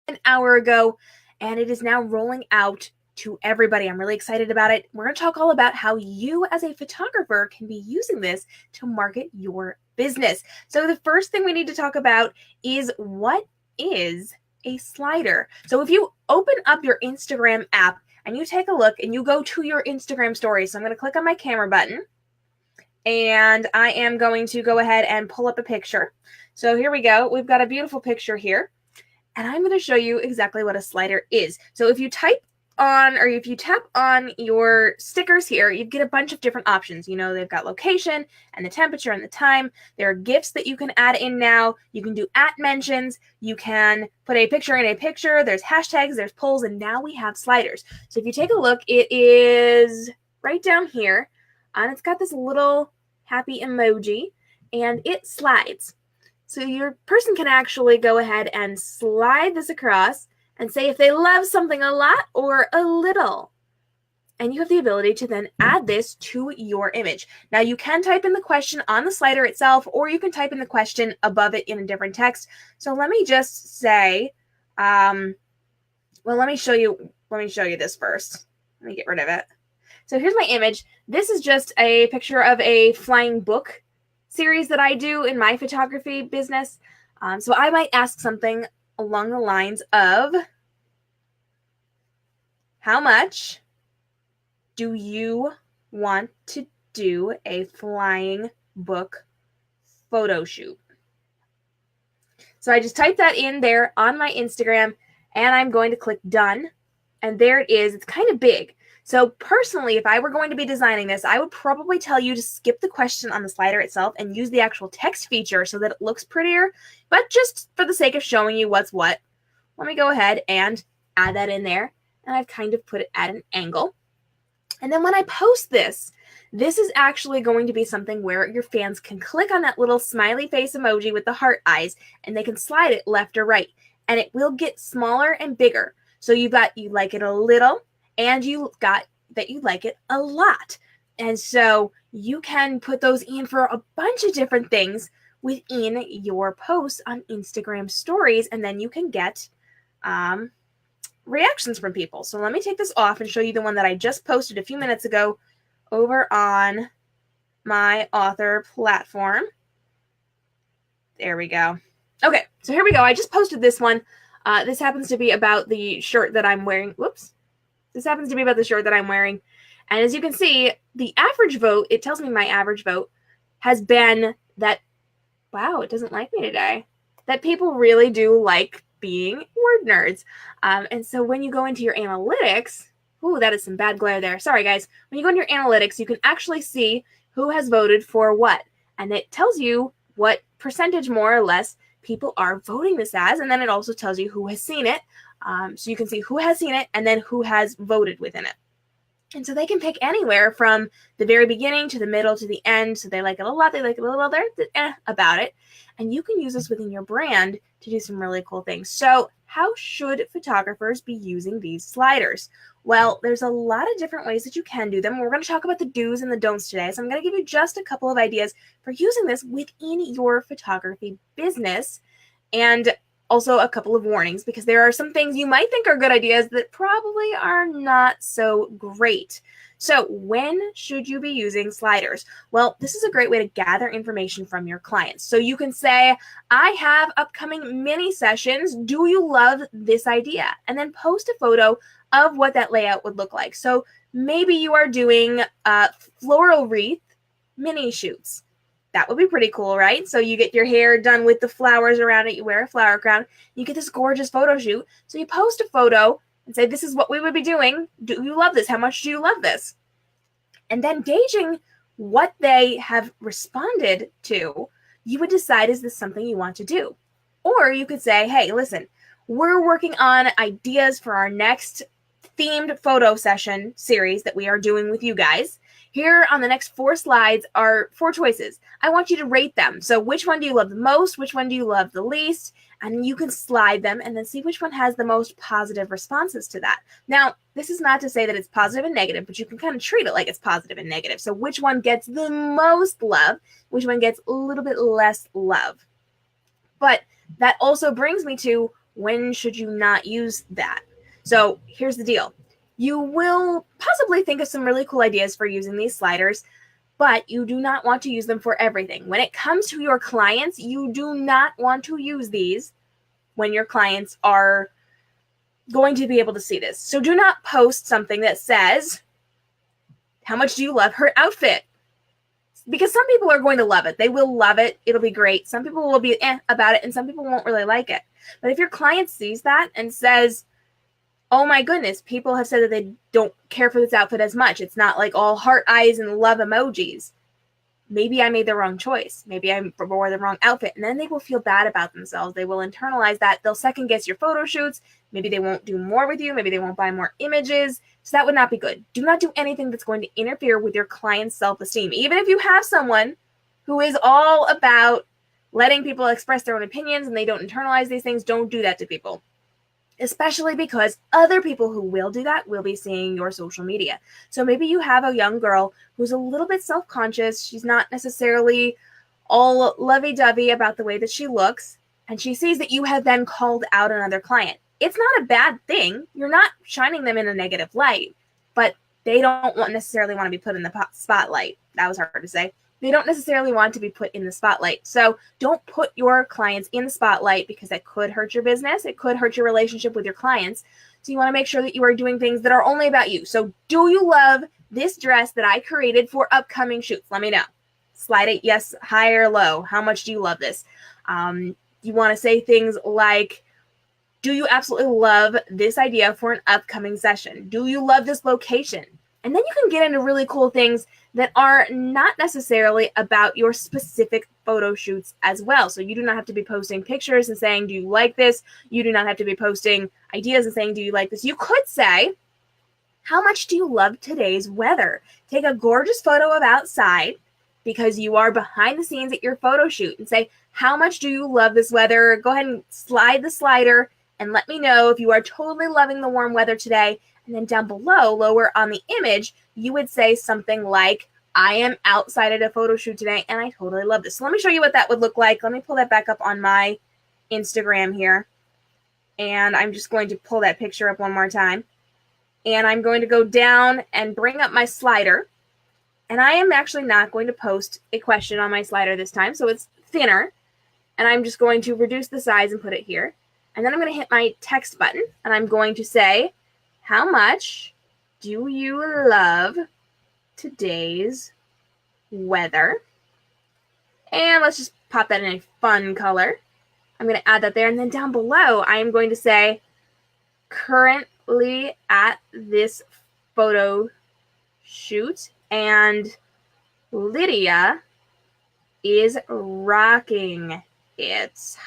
an hour ago, and it is now rolling out to everybody. I'm really excited about it. We're going to talk all about how you as a photographer can be using this to market your business. So the first thing we need to talk about is what is a slider. So if you open up your Instagram app and you take a look and you go to your Instagram story, so I'm going to click on my camera button and I am going to go ahead and pull up a picture. So here we go. We've got a beautiful picture here. And I'm going to show you exactly what a slider is. So if you type on, or if you tap on your stickers here, you get a bunch of different options. You know, they've got location and the temperature and the time. There are GIFs that you can add in now. You can do @ mentions. You can put a picture in a picture. There's hashtags, there's polls, and now we have sliders. So if you take a look, it is right down here, and it's got this little happy emoji, and it slides. So your person can actually go ahead and slide this across and say if they love something a lot or a little. And you have the ability to then add this to your image. Now you can type in the question on the slider itself, or you can type in the question above it in a different text. So let me just say, well, let me show you this first. Let me get rid of it. So here's my image. This is just a picture of a flying book series that I do in my photography business. So I might ask something along the lines of, how much do you want to do a flying book photo shoot? So I just typed that in there on my Instagram, and I'm going to click done. And there it is. It's kind of big. So personally, if I were going to be designing this, I would probably tell you to skip the question on the slider itself and use the actual text feature so that it looks prettier. But just for the sake of showing you what's what, let me go ahead and add that in there. And I've kind of put it at an angle. And then when I post this, this is actually going to be something where your fans can click on that little smiley face emoji with the heart eyes, and they can slide it left or right. And it will get smaller and bigger. So you've got, you like it a little, and you got that you like it a lot. And so you can put those in for a bunch of different things within your posts on Instagram stories, and then you can get reactions from people. So let me take this off and show you the one that I just posted a few minutes ago over on my author platform. There we go. Okay, so here we go. I just posted this one. This happens to be about the shirt that I'm wearing. Whoops. This happens to be about the shirt that I'm wearing. And as you can see, the average vote, it tells me my average vote, has been that, wow, it doesn't like me today, that people really do like being word nerds. And so when you go into your analytics, ooh, that is some bad glare there. Sorry, guys. When you go into your analytics, you can actually see who has voted for what. And it tells you what percentage, more or less, people are voting this as. And then it also tells you who has seen it. So you can see who has seen it and then who has voted within it. And so they can pick anywhere from the very beginning to the middle to the end. So they like it a lot, they like it a little, they're about it. And you can use this within your brand to do some really cool things. So how should photographers be using these sliders? Well, there's a lot of different ways that you can do them. We're going to talk about the do's and the don'ts today. So I'm going to give you just a couple of ideas for using this within your photography business, and also a couple of warnings, because there are some things you might think are good ideas that probably are not so great. So when should you be using sliders? Well, this is a great way to gather information from your clients. So you can say, I have upcoming mini sessions. Do you love this idea? And then post a photo of what that layout would look like. So maybe you are doing floral wreath mini shoots. That would be pretty cool, right? So you get your hair done with the flowers around it. You wear a flower crown. You get this gorgeous photo shoot. So you post a photo and say, this is what we would be doing. Do you love this? How much do you love this? And then gauging what they have responded to, you would decide, is this something you want to do? Or you could say, hey, listen, we're working on ideas for our next themed photo session series that we are doing with you guys. Here on the next 4 slides are 4 choices. I want you to rate them. So which one do you love the most? Which one do you love the least? And you can slide them and then see which one has the most positive responses to that. Now, this is not to say that it's positive and negative, but you can kind of treat it like it's positive and negative. So which one gets the most love? Which one gets a little bit less love? But that also brings me to, When should you not use that? So here's the deal. You will possibly think of some really cool ideas for using these sliders, but you do not want to use them for everything. When it comes to your clients, you do not want to use these when your clients are going to be able to see this. So do not post something that says, how much do you love her outfit? Because some people are going to love it. They will love it. It'll be great. Some people will be about it, and some people won't really like it. But if your client sees that and says, oh my goodness, people have said that they don't care for this outfit as much. It's not like all heart eyes and love emojis. Maybe I made the wrong choice. Maybe I wore the wrong outfit. And then they will feel bad about themselves. They will internalize that. They'll second guess your photo shoots. Maybe they won't do more with you. Maybe they won't buy more images. So that would not be good. Do not do anything that's going to interfere with your client's self-esteem. Even if you have someone who is all about letting people express their own opinions and they don't internalize these things, don't do that to people. Especially because other people who will do that will be seeing your social media. So maybe you have a young girl who's a little bit self-conscious. She's not necessarily all lovey-dovey about the way that she looks, and she sees that you have then called out another client. It's not a bad thing. You're not shining them in a negative light, but they don't necessarily want to be put in the spotlight. That was hard to say. They don't necessarily want to be put in the spotlight. So don't put your clients in the spotlight, because that could hurt your business. It could hurt your relationship with your clients. So you want to make sure that you are doing things that are only about you. So do you love this dress that I created for upcoming shoots? Let me know. Slide it yes, high or low. How much do you love this? You want to say things like, do you absolutely love this idea for an upcoming session? Do you love this location? And then you can get into really cool things that are not necessarily about your specific photo shoots as well. So you do not have to be posting pictures and saying, do you like this? You do not have to be posting ideas and saying, do you like this? You could say, how much do you love today's weather? Take a gorgeous photo of outside because you are behind the scenes at your photo shoot and say, how much do you love this weather? Go ahead and slide the slider and let me know if you are totally loving the warm weather today. And then down below, lower on the image, you would say something like, I am outside at a photo shoot today, and I totally love this. So let me show you what that would look like. Let me pull that back up on my Instagram here. And I'm just going to pull that picture up one more time. And I'm going to go down and bring up my slider. And I am actually not going to post a question on my slider this time, so it's thinner. And I'm just going to reduce the size and put it here. And then I'm going to hit my text button, and I'm going to say, how much do you love today's weather? And let's just pop that in a fun color. I'm going to add that there. And then down below, I am going to say, currently at this photo shoot, and Lydia is rocking it.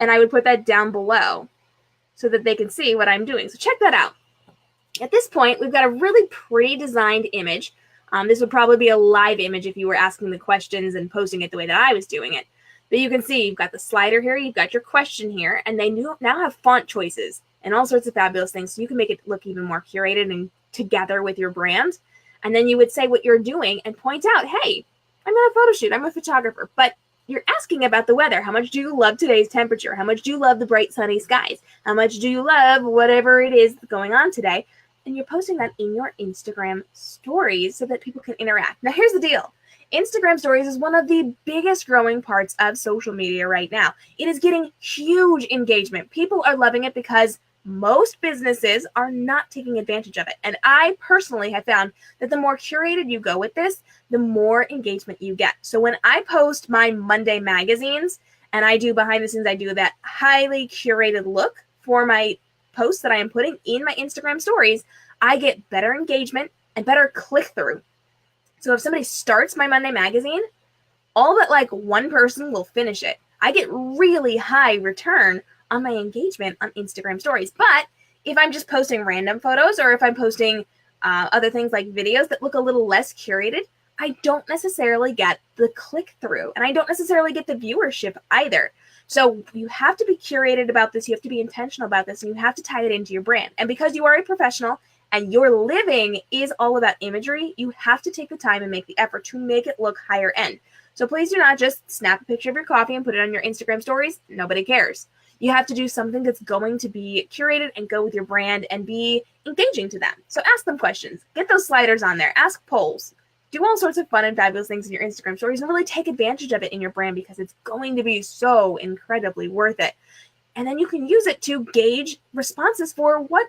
And I would put that down below so that they can see what I'm doing. So check that out. At this point, we've got a really pretty designed image. This would probably be a live image if you were asking the questions and posting it the way that I was doing it. But you can see you've got the slider here, you've got your question here, and they now have font choices and all sorts of fabulous things. So you can make it look even more curated and together with your brand. And then you would say what you're doing and point out, hey, I'm at a photo shoot, I'm a photographer, but you're asking about the weather. How much do you love today's temperature? How much do you love the bright sunny skies? How much do you love whatever it is going on today? And you're posting that in your Instagram stories so that people can interact. Now, here's the deal. Instagram stories is one of the biggest growing parts of social media right now. It is getting huge engagement. People are loving it because most businesses are not taking advantage of it. And I personally have found that the more curated you go with this, the more engagement you get. So when I post my Monday magazines and I do behind the scenes, I do that highly curated look for my posts that I am putting in my Instagram stories, I get better engagement and better click-through. So if somebody starts my Monday magazine, all but like one person will finish it. I get really high return on my engagement on Instagram stories. But if I'm just posting random photos or if I'm posting other things like videos that look a little less curated, I don't necessarily get the click-through and I don't necessarily get the viewership either. So you have to be curated about this. You have to be intentional about this, and you have to tie it into your brand. And because you are a professional and your living is all about imagery, you have to take the time and make the effort to make it look higher end. So please do not just snap a picture of your coffee and put it on your Instagram stories. Nobody cares. You have to do something that's going to be curated and go with your brand and be engaging to them. So ask them questions. Get those sliders on there. Ask polls. Do all sorts of fun and fabulous things in your Instagram stories and really take advantage of it in your brand because it's going to be so incredibly worth it. And then you can use it to gauge responses for what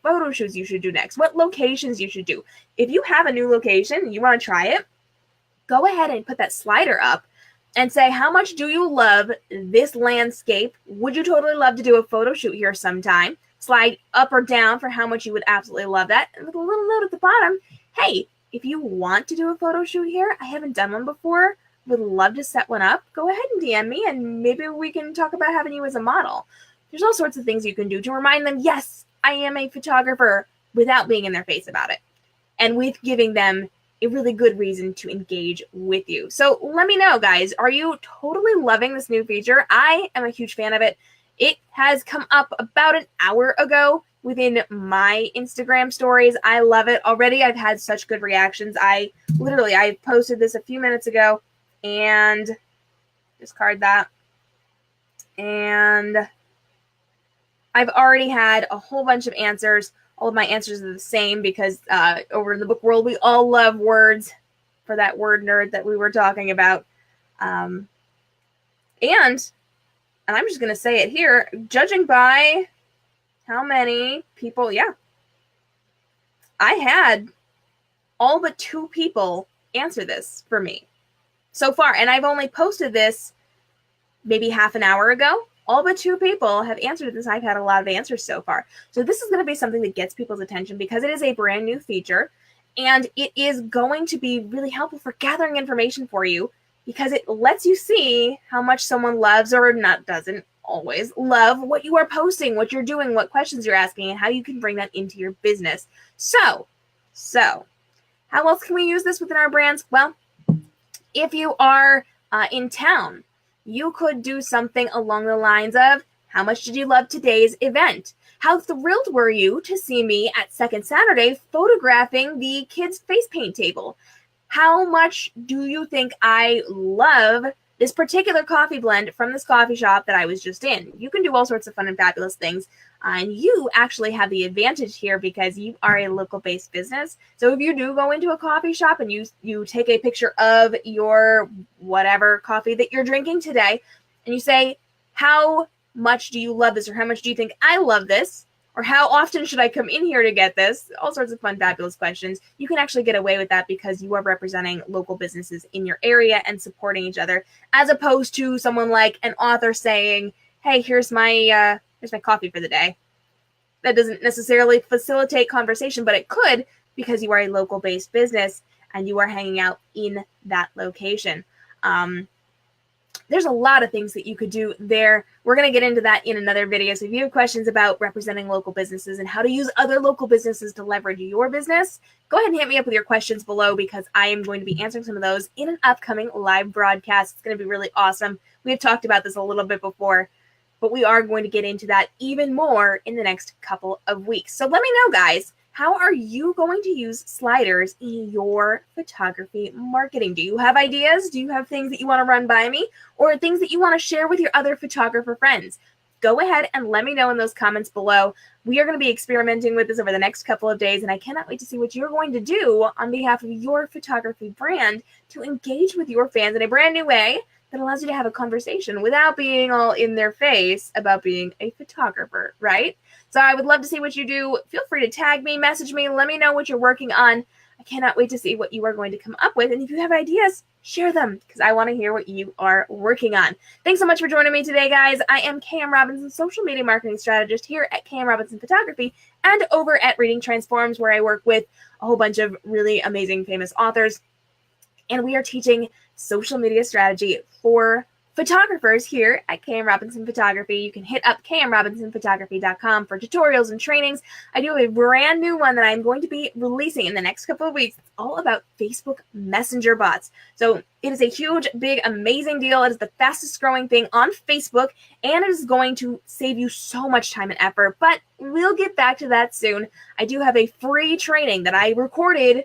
photo shoots you should do next, what locations you should do. If you have a new location and you want to try it, go ahead and put that slider up and say, how much do you love this landscape? Would you totally love to do a photo shoot here sometime? Slide up or down for how much you would absolutely love that. And with a little note at the bottom, hey, if you want to do a photo shoot here, I haven't done one before, would love to set one up, go ahead and DM me and maybe we can talk about having you as a model. There's all sorts of things you can do to remind them, yes, I am a photographer, without being in their face about it. And with giving them a really good reason to engage with you. So let me know, guys, are you totally loving this new feature? I am a huge fan of it. It has come up about an hour ago within my Instagram stories. I love it already. I've had such good reactions. I posted this a few minutes ago and discard that. And I've already had a whole bunch of answers. All of my answers are the same because over in the book world, we all love words for that word nerd that we were talking about. And I'm just going to say it here, judging by how many people, I had all but 2 people answer this for me so far. And I've only posted this maybe half an hour ago. All but 2 people have answered this. I've had a lot of answers so far. So this is going to be something that gets people's attention because it is a brand new feature and it is going to be really helpful for gathering information for you because it lets you see how much someone loves or doesn't always love what you are posting, what you're doing, what questions you're asking, and how you can bring that into your business. So how else can we use this within our brands? Well, if you are in town, you could do something along the lines of, how much did you love today's event? How thrilled were you to see me at Second Saturday photographing the kids' face paint table? How much do you think I love this particular coffee blend from this coffee shop that I was just in? You can do all sorts of fun and fabulous things. And you actually have the advantage here because you are a local-based business. So if you do go into a coffee shop and you take a picture of your whatever coffee that you're drinking today, and you say, how much do you love this? Or how much do you think I love this? Or how often should I come in here to get this? All sorts of fun, fabulous questions. You can actually get away with that because you are representing local businesses in your area and supporting each other, as opposed to someone like an author saying, hey, here's my coffee for the day. That doesn't necessarily facilitate conversation, but it could because you are a local-based business and you are hanging out in that location. There's a lot of things that you could do there. We're going to get into that in another video. So if you have questions about representing local businesses and how to use other local businesses to leverage your business, go ahead and hit me up with your questions below because I am going to be answering some of those in an upcoming live broadcast. It's going to be really awesome. We've talked about this a little bit before, but we are going to get into that even more in the next couple of weeks. So let me know, guys, how are you going to use sliders in your photography marketing? Do you have ideas? Do you have things that you want to run by me or things that you want to share with your other photographer friends? Go ahead and let me know in those comments below. We are going to be experimenting with this over the next couple of days, and I cannot wait to see what you're going to do on behalf of your photography brand to engage with your fans in a brand new way that allows you to have a conversation without being all in their face about being a photographer, right? So I would love to see what you do. Feel free to tag me, message me, let me know what you're working on. I cannot wait to see what you are going to come up with. And if you have ideas, share them because I want to hear what you are working on. Thanks so much for joining me today, guys. I am KM Robinson, social media marketing strategist here at KM Robinson Photography and over at Reading Transforms, where I work with a whole bunch of really amazing, famous authors. And we are teaching social media strategy for photographers here at KM Robinson Photography. You can hit up kmrobinsonphotography.com for tutorials and trainings. I do have a brand new one that I'm going to be releasing in the next couple of weeks. It's all about Facebook Messenger bots. So it is a huge, big, amazing deal. It is the fastest growing thing on Facebook, and it is going to save you so much time and effort, but we'll get back to that soon. I do have a free training that I recorded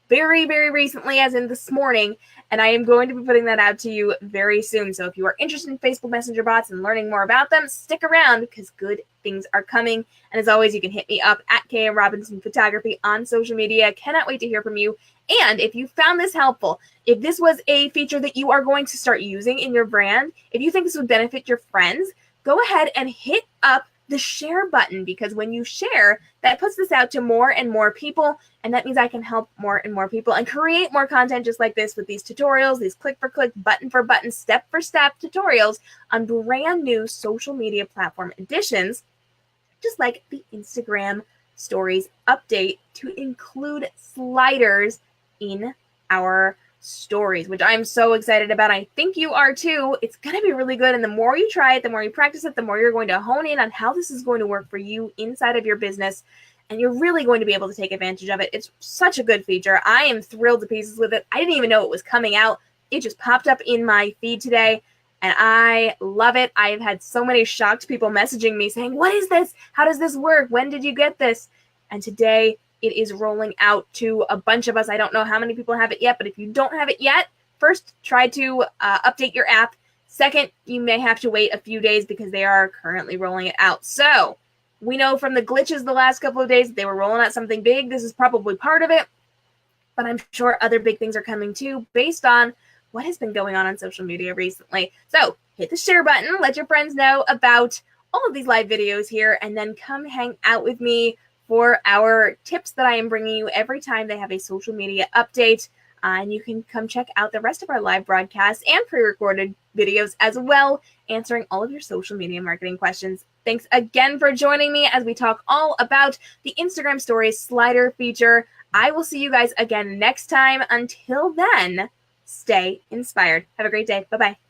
very, very recently, as in this morning, and I am going to be putting that out to you very soon. So if you are interested in Facebook Messenger bots and learning more about them, stick around because good things are coming. And as always, you can hit me up at KM Robinson Photography on social media. Cannot wait to hear from you. And if you found this helpful, if this was a feature that you are going to start using in your brand, if you think this would benefit your friends, go ahead and hit up the share button, because when you share, that puts this out to more and more people, and that means I can help more and more people and create more content just like this with these tutorials, these click-for-click, button-for-button, step-for-step tutorials on brand new social media platform additions, just like the Instagram Stories update to include sliders in our stories, which I'm so excited about. I think you are too. It's going to be really good. And the more you try it, the more you practice it, the more you're going to hone in on how this is going to work for you inside of your business. And you're really going to be able to take advantage of it. It's such a good feature. I am thrilled to pieces with it. I didn't even know it was coming out. It just popped up in my feed today, and I love it. I have had so many shocked people messaging me saying, what is this? How does this work? When did you get this? And today it is rolling out to a bunch of us. I don't know how many people have it yet, but if you don't have it yet, first, try to update your app. Second, you may have to wait a few days because they are currently rolling it out. So we know from the glitches the last couple of days that they were rolling out something big. This is probably part of it, but I'm sure other big things are coming too based on what has been going on social media recently. So hit the share button, let your friends know about all of these live videos here, and then come hang out with me for our tips that I am bringing you every time they have a social media update. And you can come check out the rest of our live broadcasts and pre-recorded videos as well, answering all of your social media marketing questions. Thanks again for joining me as we talk all about the Instagram Stories slider feature. I will see you guys again next time. Until then, stay inspired. Have a great day. Bye-bye.